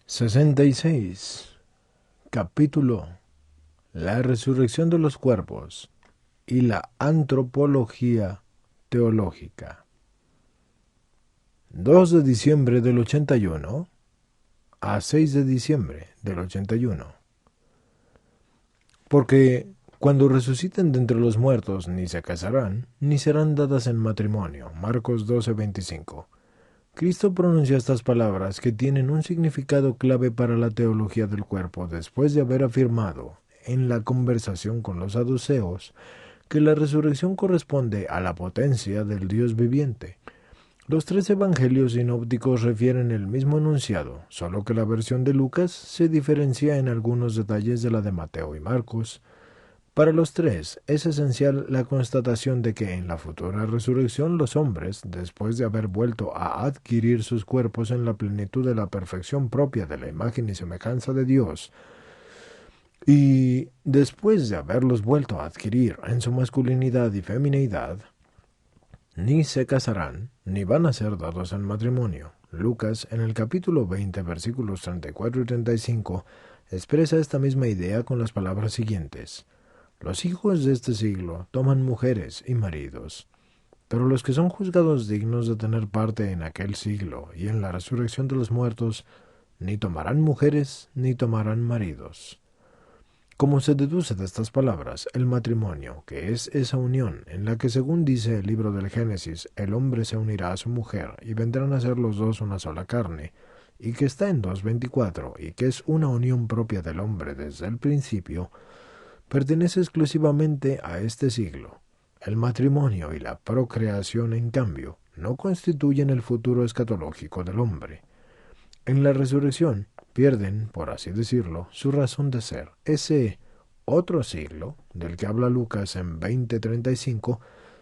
66. Capítulo: La resurrección de los cuerpos y la antropología teológica. 2 de diciembre del 81 a 6 de diciembre del 81. Porque cuando resuciten de entre los muertos ni se casarán, ni serán dadas en matrimonio. Marcos 12:25. Cristo pronuncia estas palabras que tienen un significado clave para la teología del cuerpo después de haber afirmado en la conversación con los saduceos que la resurrección corresponde a la potencia del Dios viviente. Los tres evangelios sinópticos refieren el mismo enunciado, solo que la versión de Lucas se diferencia en algunos detalles de la de Mateo y Marcos. Para los tres es esencial la constatación de que en la futura resurrección los hombres, después de haber vuelto a adquirir sus cuerpos en la plenitud de la perfección propia de la imagen y semejanza de Dios, y después de haberlos vuelto a adquirir en su masculinidad y feminidad, ni se casarán, ni van a ser dados en matrimonio. Lucas, en el capítulo 20, versículos 34 y 35, expresa esta misma idea con las palabras siguientes: los hijos de este siglo toman mujeres y maridos, pero los que son juzgados dignos de tener parte en aquel siglo y en la resurrección de los muertos, ni tomarán mujeres ni tomarán maridos. Como se deduce de estas palabras, el matrimonio, que es esa unión en la que, según dice el libro del Génesis, el hombre se unirá a su mujer y vendrán a ser los dos una sola carne, y que está en 2:24 y que es una unión propia del hombre desde el principio, pertenece exclusivamente a este siglo. El matrimonio y la procreación, en cambio, no constituyen el futuro escatológico del hombre. En la resurrección pierden, por así decirlo, su razón de ser. Ese otro siglo, del que habla Lucas en 20:35,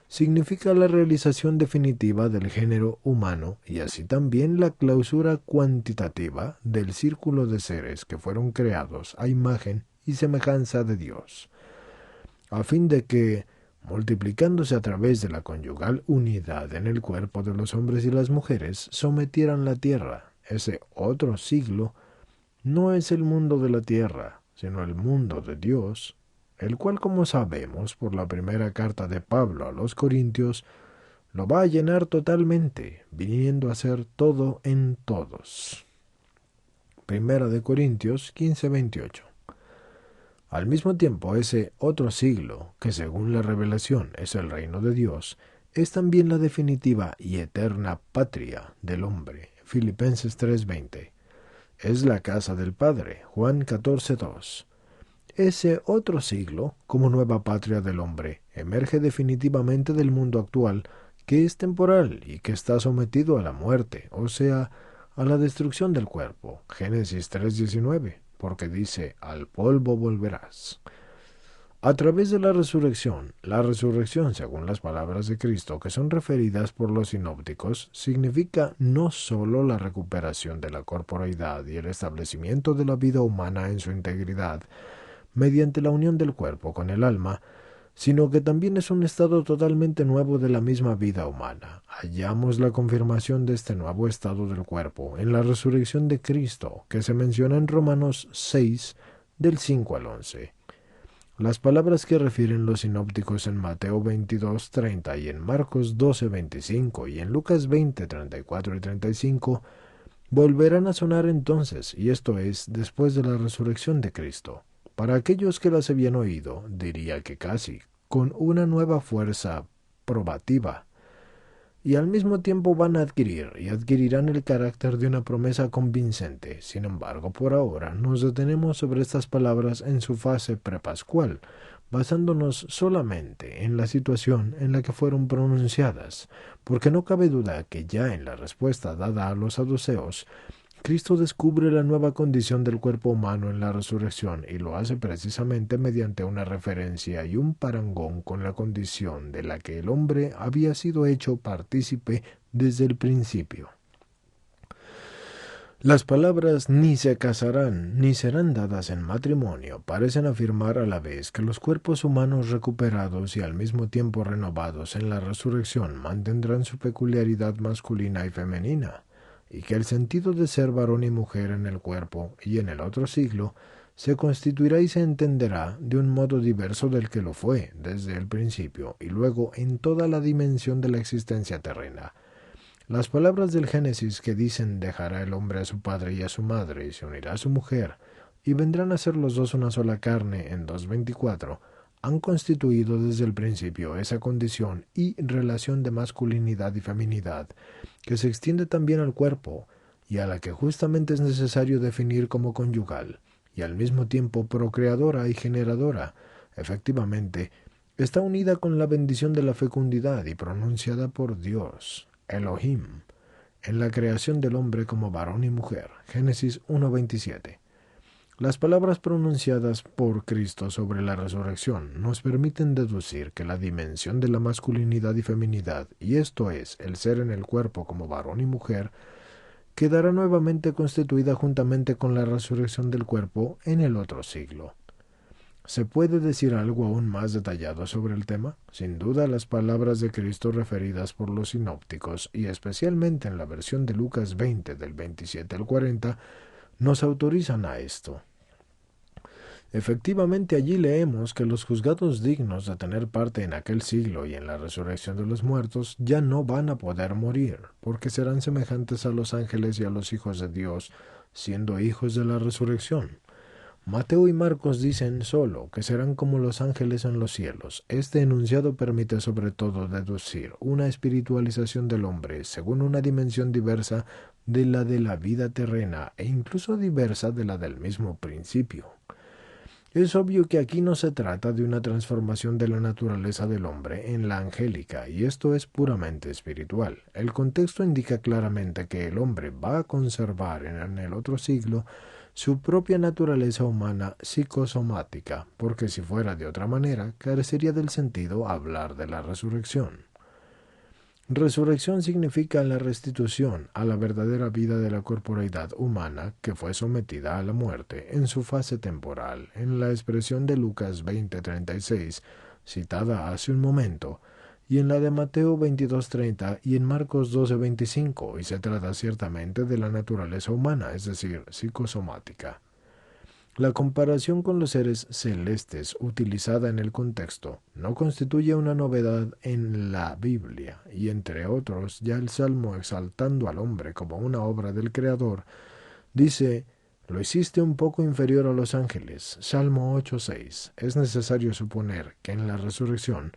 significa la realización definitiva del género humano y así también la clausura cuantitativa del círculo de seres que fueron creados a imagen y semejanza de Dios, a fin de que, multiplicándose a través de la conyugal unidad en el cuerpo de los hombres y las mujeres, sometieran la tierra. Ese otro siglo no es el mundo de la tierra, sino el mundo de Dios, el cual, como sabemos por la primera carta de Pablo a los Corintios, lo va a llenar totalmente, viniendo a ser todo en todos. Primera de Corintios 15:28. Al mismo tiempo, ese otro siglo, que según la revelación es el reino de Dios, es también la definitiva y eterna patria del hombre. Filipenses 3:20. Es la casa del Padre. Juan 14:2. Ese otro siglo, como nueva patria del hombre, emerge definitivamente del mundo actual, que es temporal y que está sometido a la muerte, o sea, a la destrucción del cuerpo. Génesis 3:19, porque dice, al polvo volverás. A través de la resurrección, según las palabras de Cristo, que son referidas por los sinópticos, significa no sólo la recuperación de la corporeidad y el establecimiento de la vida humana en su integridad, mediante la unión del cuerpo con el alma, sino que también es un estado totalmente nuevo de la misma vida humana. Hallamos la confirmación de este nuevo estado del cuerpo en la resurrección de Cristo, que se menciona en Romanos 6, del 5 al 11. Las palabras que refieren los sinópticos en Mateo 22:30 y en Marcos 12:25 y en Lucas 20:34 y 35 volverán a sonar entonces, y esto es después de la resurrección de Cristo. Para aquellos que las habían oído, diría que casi con una nueva fuerza probativa, y al mismo tiempo van a adquirir y adquirirán el carácter de una promesa convincente. Sin embargo, por ahora nos detenemos sobre estas palabras en su fase prepascual, basándonos solamente en la situación en la que fueron pronunciadas, porque no cabe duda que ya en la respuesta dada a los saduceos, Cristo descubre la nueva condición del cuerpo humano en la resurrección y lo hace precisamente mediante una referencia y un parangón con la condición de la que el hombre había sido hecho partícipe desde el principio. Las palabras ni se casarán ni serán dadas en matrimonio parecen afirmar a la vez que los cuerpos humanos recuperados y al mismo tiempo renovados en la resurrección mantendrán su peculiaridad masculina y femenina, y que el sentido de ser varón y mujer en el cuerpo y en el otro siglo se constituirá y se entenderá de un modo diverso del que lo fue desde el principio y luego en toda la dimensión de la existencia terrena. Las palabras del Génesis que dicen dejará el hombre a su padre y a su madre y se unirá a su mujer y vendrán a ser los dos una sola carne en 2:24 han constituido desde el principio esa condición y relación de masculinidad y feminidad que se extiende también al cuerpo y a la que justamente es necesario definir como conyugal y al mismo tiempo procreadora y generadora. Efectivamente, está unida con la bendición de la fecundidad y pronunciada por Dios, Elohim, en la creación del hombre como varón y mujer. Génesis 1:27. Las palabras pronunciadas por Cristo sobre la resurrección nos permiten deducir que la dimensión de la masculinidad y feminidad, y esto es, el ser en el cuerpo como varón y mujer, quedará nuevamente constituida juntamente con la resurrección del cuerpo en el otro siglo. ¿Se puede decir algo aún más detallado sobre el tema? Sin duda, las palabras de Cristo referidas por los sinópticos, y especialmente en la versión de Lucas 20 del 27 al 40, nos autorizan a esto. Efectivamente, allí leemos que los juzgados dignos de tener parte en aquel siglo y en la resurrección de los muertos ya no van a poder morir, porque serán semejantes a los ángeles y a los hijos de Dios, siendo hijos de la resurrección. Mateo y Marcos dicen solo que serán como los ángeles en los cielos. Este enunciado permite sobre todo deducir una espiritualización del hombre según una dimensión diversa de la vida terrena e incluso diversa de la del mismo principio. Es obvio que aquí no se trata de una transformación de la naturaleza del hombre en la angélica, y esto es puramente espiritual. El contexto indica claramente que el hombre va a conservar en el otro siglo su propia naturaleza humana psicosomática, porque si fuera de otra manera, carecería del sentido hablar de la resurrección. Resurrección significa la restitución a la verdadera vida de la corporeidad humana que fue sometida a la muerte en su fase temporal, en la expresión de Lucas 20:36, citada hace un momento, y en la de Mateo 22:30 y en Marcos 12:25, y se trata ciertamente de la naturaleza humana, es decir, psicosomática. La comparación con los seres celestes utilizada en el contexto no constituye una novedad en la Biblia, y entre otros, ya el Salmo exaltando al hombre como una obra del Creador, dice, lo hiciste un poco inferior a los ángeles. Salmo 8:6. Es necesario suponer que en la resurrección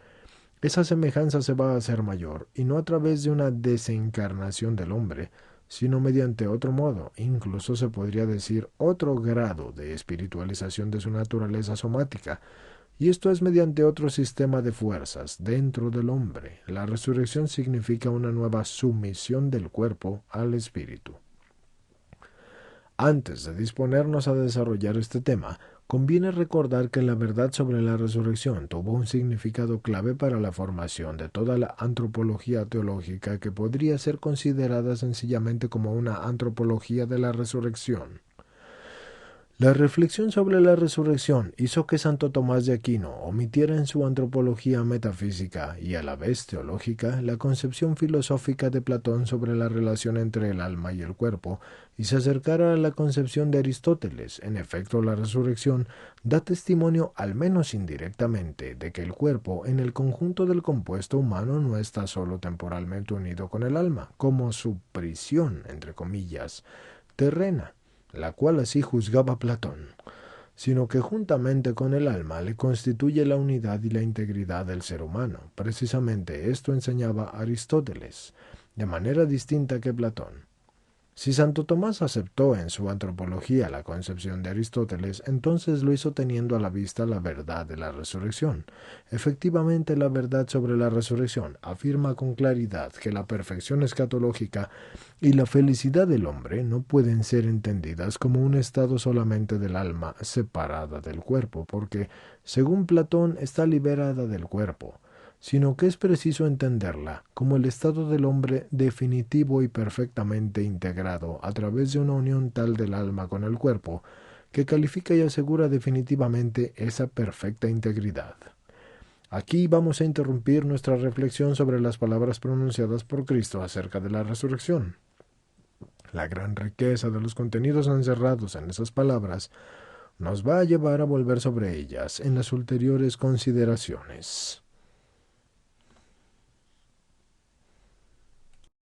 esa semejanza se va a hacer mayor, y no a través de una desencarnación del hombre, sino mediante otro modo, incluso se podría decir otro grado de espiritualización de su naturaleza somática, y esto es mediante otro sistema de fuerzas dentro del hombre. La resurrección significa una nueva sumisión del cuerpo al espíritu. Antes de disponernos a desarrollar este tema, conviene recordar que la verdad sobre la resurrección tuvo un significado clave para la formación de toda la antropología teológica que podría ser considerada sencillamente como una antropología de la resurrección. La reflexión sobre la resurrección hizo que Santo Tomás de Aquino omitiera en su antropología metafísica y a la vez teológica la concepción filosófica de Platón sobre la relación entre el alma y el cuerpo y se acercara a la concepción de Aristóteles. En efecto, la resurrección da testimonio, al menos indirectamente, de que el cuerpo en el conjunto del compuesto humano no está solo temporalmente unido con el alma, como su prisión, entre comillas, terrena, la cual así juzgaba Platón, sino que juntamente con el alma le constituye la unidad y la integridad del ser humano. Precisamente esto enseñaba Aristóteles, de manera distinta que Platón. Si Santo Tomás aceptó en su antropología la concepción de Aristóteles, entonces lo hizo teniendo a la vista la verdad de la resurrección. Efectivamente, la verdad sobre la resurrección afirma con claridad que la perfección escatológica y la felicidad del hombre no pueden ser entendidas como un estado solamente del alma separada del cuerpo, porque, según Platón, está liberada del cuerpo, sino que es preciso entenderla como el estado del hombre definitivo y perfectamente integrado a través de una unión tal del alma con el cuerpo, que califica y asegura definitivamente esa perfecta integridad. Aquí vamos a interrumpir nuestra reflexión sobre las palabras pronunciadas por Cristo acerca de la resurrección. La gran riqueza de los contenidos encerrados en esas palabras nos va a llevar a volver sobre ellas en las ulteriores consideraciones.